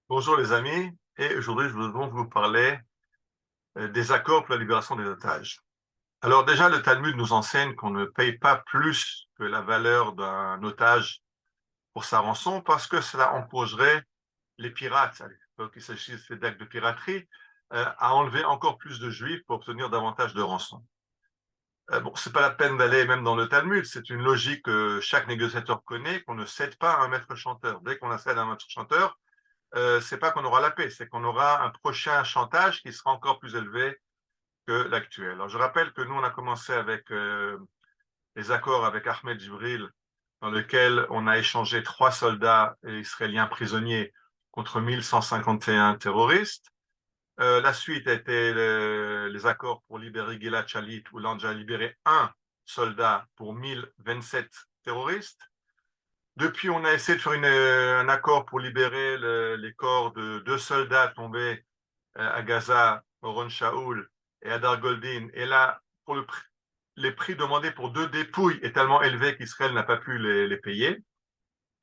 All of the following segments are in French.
Bonjour les amis, et aujourd'hui je voudrais donc vous parler des accords pour la libération des otages. Alors déjà, le Talmud nous enseigne qu'on ne paye pas plus que la valeur d'un otage pour sa rançon parce que cela encouragerait les pirates, donc il s'agit d'actes de piraterie, à enlever encore plus de juifs pour obtenir davantage de rançon. Bon, c'est pas la peine d'aller même dans le Talmud, c'est une logique que chaque négociateur connaît, qu'on ne cède pas à un maître chanteur. Dès qu'on cède à un maître chanteur, c'est pas qu'on aura la paix, c'est qu'on aura un prochain chantage qui sera encore plus élevé que l'actuel. Alors, je rappelle que nous, on a commencé avec les accords avec Ahmed Jibril, dans lequel on a échangé 3 soldats israéliens prisonniers contre 1151 terroristes. La suite a été les accords pour libérer Gilad Shalit, où l'on a libéré un soldat pour 1027 terroristes. Depuis, on a essayé de faire un accord pour libérer les corps de 2 soldats tombés à Gaza, Oron Shaul et Hadar Goldin. Et là, les prix demandés pour 2 dépouilles est tellement élevé qu'Israël n'a pas pu les payer.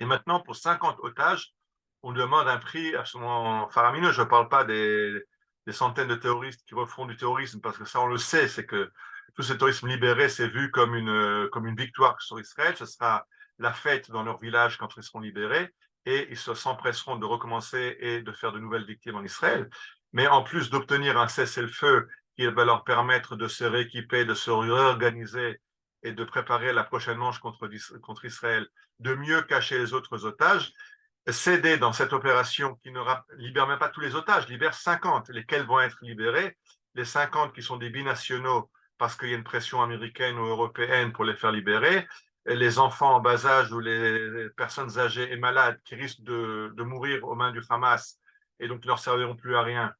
Et maintenant, pour 50 otages, on demande un prix absolument faramineux. Je ne parle pas des centaines de terroristes qui refont du terrorisme, parce que ça, on le sait, c'est que tous ces terroristes libérés, c'est vu comme une victoire sur Israël. Ce sera la fête dans leur village quand ils seront libérés, et ils s'empresseront de recommencer et de faire de nouvelles victimes en Israël. Mais en plus d'obtenir un cessez-le-feu qui va leur permettre de se rééquiper, de se réorganiser et de préparer la prochaine manche contre Israël, de mieux cacher les autres otages, céder dans cette opération qui ne libère même pas tous les otages, libère 50, lesquels vont être libérés, les 50 qui sont des binationaux parce qu'il y a une pression américaine ou européenne pour les faire libérer, les enfants en bas âge ou les personnes âgées et malades qui risquent de mourir aux mains du Hamas et donc qui ne leur serviront plus à rien.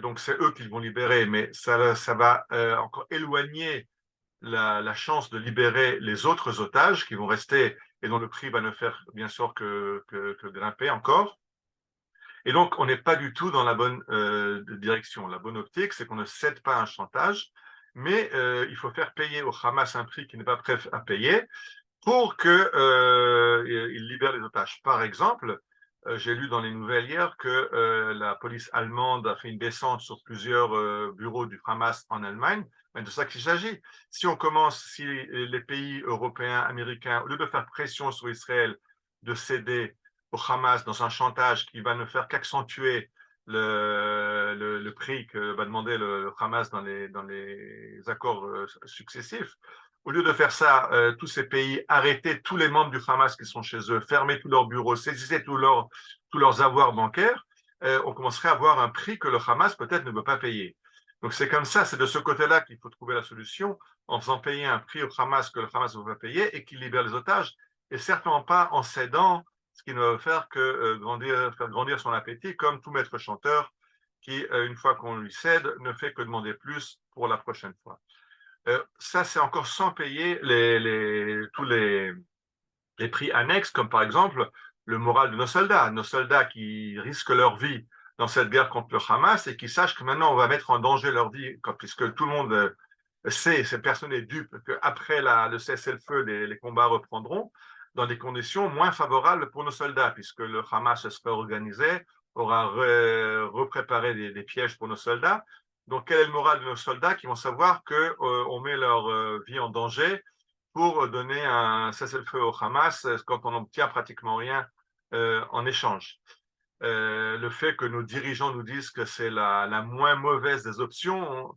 Donc c'est eux qui vont libérer, mais ça va encore éloigner la chance de libérer les autres otages qui vont rester et dont le prix va ne faire bien sûr que grimper encore. Et donc, on n'est pas du tout dans la bonne direction. La bonne optique, c'est qu'on ne cède pas un chantage, mais il faut faire payer au Hamas un prix qui n'est pas prêt à payer pour qu'il libère les otages. Par exemple, j'ai lu dans les nouvelles hier que la police allemande a fait une descente sur plusieurs bureaux du Hamas en Allemagne. Mais de ça qu'il s'agit. Si les pays européens, américains, au lieu de faire pression sur Israël, de céder au Hamas dans un chantage qui va ne faire qu'accentuer le prix que va demander le Hamas dans les accords successifs, au lieu de faire ça, tous ces pays arrêtaient tous les membres du Hamas qui sont chez eux, fermaient tous leurs bureaux, saisissaient tous leurs avoirs bancaires, on commencerait à avoir un prix que le Hamas peut-être ne veut pas payer. Donc c'est comme ça, c'est de ce côté-là qu'il faut trouver la solution, en faisant payer un prix au Hamas que le Hamas ne veut pas payer et qui libère les otages, et certainement pas en cédant, ce qui ne va faire que faire grandir son appétit, comme tout maître chanteur qui, une fois qu'on lui cède, ne fait que demander plus pour la prochaine fois. Ça, c'est encore sans payer tous les prix annexes, comme par exemple le moral de nos soldats qui risquent leur vie dans cette guerre contre le Hamas et qui sachent que maintenant on va mettre en danger leur vie, puisque tout le monde sait, cette personne est dupe, qu'après le cessez-le-feu, les combats reprendront dans des conditions moins favorables pour nos soldats, puisque le Hamas se serait organisé, aura repréparé des pièges pour nos soldats. Donc, quel est le moral de nos soldats qui vont savoir qu'on met leur vie en danger pour donner un cessez-le-feu au Hamas quand on n'obtient pratiquement rien en échange. Le fait que nos dirigeants nous disent que c'est la moins mauvaise des options,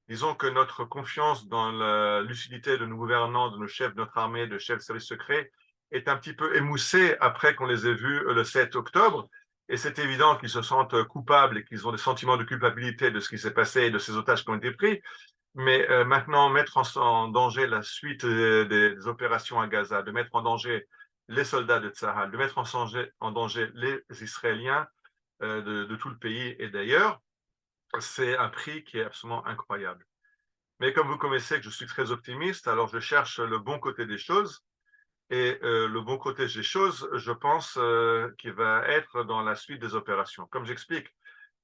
disons que notre confiance dans la lucidité de nos gouvernants, de nos chefs de notre armée, de chefs de services secrets, est un petit peu émoussée après qu'on les ait vus le 7 octobre. Et c'est évident qu'ils se sentent coupables et qu'ils ont des sentiments de culpabilité de ce qui s'est passé et de ces otages qui ont été pris. Mais maintenant, mettre en danger la suite des opérations à Gaza, de mettre en danger les soldats de Tsahal, de mettre en danger les Israéliens de tout le pays et d'ailleurs, c'est un prix qui est absolument incroyable. Mais comme vous connaissez que je suis très optimiste, alors je cherche le bon côté des choses. Et le bon côté des choses, je pense qu'il va être dans la suite des opérations. Comme j'explique,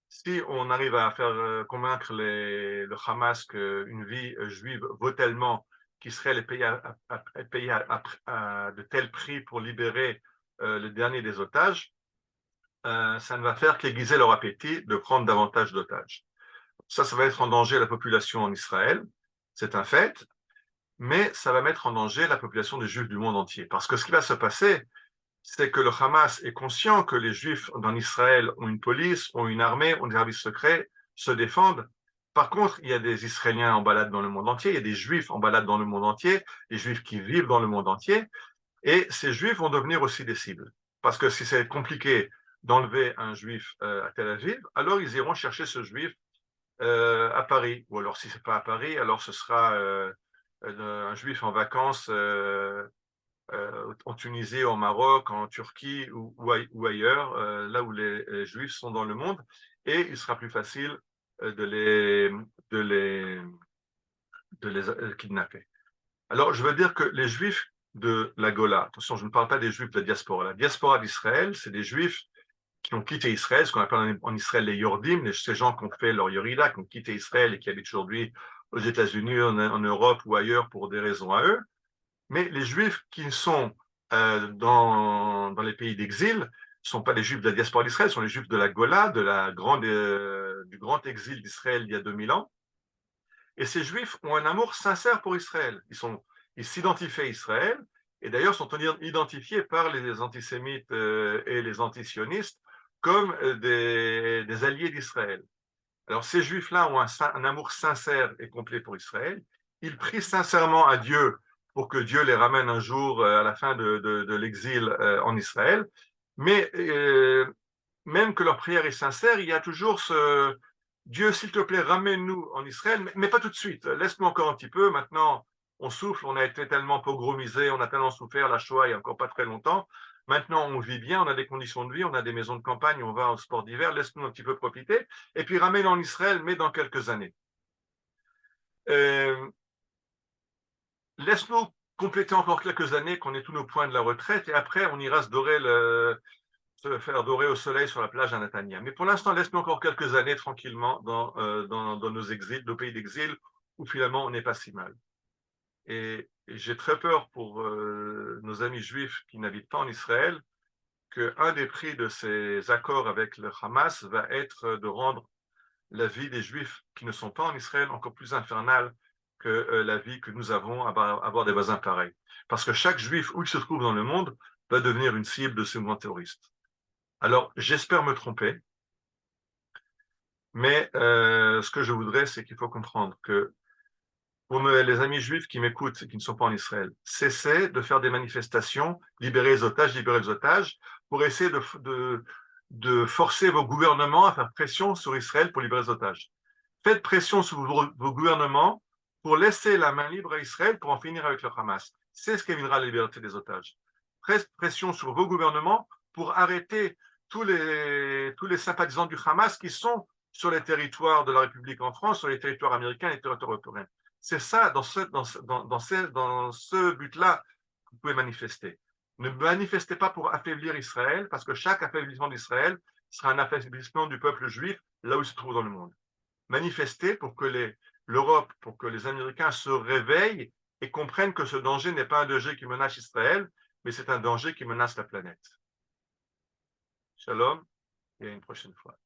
si on arrive à faire convaincre le Hamas qu'une vie juive vaut tellement qu'Israël est payé de tels prix pour libérer le dernier des otages, ça ne va faire qu'aiguiser leur appétit de prendre davantage d'otages. Ça va mettre en danger la population en Israël, c'est un fait, mais ça va mettre en danger la population des Juifs du monde entier. Parce que ce qui va se passer, c'est que le Hamas est conscient que les Juifs en Israël ont une police, ont une armée, ont des services secrets, se défendent. Par contre, il y a des Israéliens en balade dans le monde entier, il y a des Juifs en balade dans le monde entier, des Juifs qui vivent dans le monde entier, et ces Juifs vont devenir aussi des cibles. Parce que si c'est compliqué d'enlever un Juif à Tel Aviv, alors ils iront chercher ce Juif à Paris. Ou alors, si ce n'est pas à Paris, alors ce sera un Juif en vacances en Tunisie, au Maroc, en Turquie ou ailleurs, là où les Juifs sont dans le monde, et il sera plus facile de de les, de les kidnapper. Alors, je veux dire que les Juifs de la Gola, attention, je ne parle pas des Juifs de la diaspora. La diaspora d'Israël, c'est des Juifs qui ont quitté Israël, ce qu'on appelle en Israël les Yordim, ces gens qui ont fait leur Yorida, qui ont quitté Israël et qui habitent aujourd'hui aux États-Unis, en Europe ou ailleurs pour des raisons à eux. Mais les Juifs qui sont dans les pays d'exil ne sont pas les Juifs de la diaspora d'Israël, ce sont les Juifs de la Gola, du grand exil d'Israël il y a 2000 ans. Et ces Juifs ont un amour sincère pour Israël. Ils s'identifient à Israël, et d'ailleurs sont identifiés par les antisémites et les antisionistes comme des alliés d'Israël. Alors ces Juifs-là ont un amour sincère et complet pour Israël. Ils prient sincèrement à Dieu pour que Dieu les ramène un jour à la fin de l'exil en Israël. Mais même que leur prière est sincère, il y a toujours ce Dieu, s'il te plaît, ramène-nous en Israël, mais pas tout de suite. Laisse-nous encore un petit peu. Maintenant, on souffle, on a été tellement pogromisé, on a tellement souffert, la Shoah il n'y a encore pas très longtemps. Maintenant, on vit bien, on a des conditions de vie, on a des maisons de campagne, on va au sport d'hiver, laisse-nous un petit peu profiter. Et puis ramène en Israël, mais dans quelques années. Euh, Laisse-nous compléter encore quelques années, qu'on ait tous nos points de la retraite, et après, on ira se faire dorer au soleil sur la plage à Natania. Mais pour l'instant, laisse-nous encore quelques années tranquillement dans nos exils, nos pays d'exil, où finalement on n'est pas si mal. Et j'ai très peur pour nos amis juifs qui n'habitent pas en Israël, qu'un des prix de ces accords avec le Hamas va être de rendre la vie des juifs qui ne sont pas en Israël encore plus infernale que la vie que nous avons à avoir des voisins pareils. Parce que chaque juif, où il se trouve dans le monde, va devenir une cible de ce mouvement terroriste. Alors, j'espère me tromper, mais ce que je voudrais, c'est qu'il faut comprendre que pour les amis juifs qui m'écoutent et qui ne sont pas en Israël, cessez de faire des manifestations, libérer les otages, pour essayer de forcer vos gouvernements à faire pression sur Israël pour libérer les otages. Faites pression sur vos gouvernements pour laisser la main libre à Israël pour en finir avec le Hamas. C'est ce qui évinera la liberté des otages. Faites pression sur vos gouvernements pour arrêter tous les sympathisants du Hamas qui sont sur les territoires de la République en France, sur les territoires américains et les territoires européens. C'est ça, dans ce but-là, que vous pouvez manifester. Ne manifestez pas pour affaiblir Israël, parce que chaque affaiblissement d'Israël sera un affaiblissement du peuple juif là où il se trouve dans le monde. Manifestez pour que l'Europe, pour que les Américains se réveillent et comprennent que ce danger n'est pas un danger qui menace Israël, mais c'est un danger qui menace la planète. Shalom et à une prochaine fois.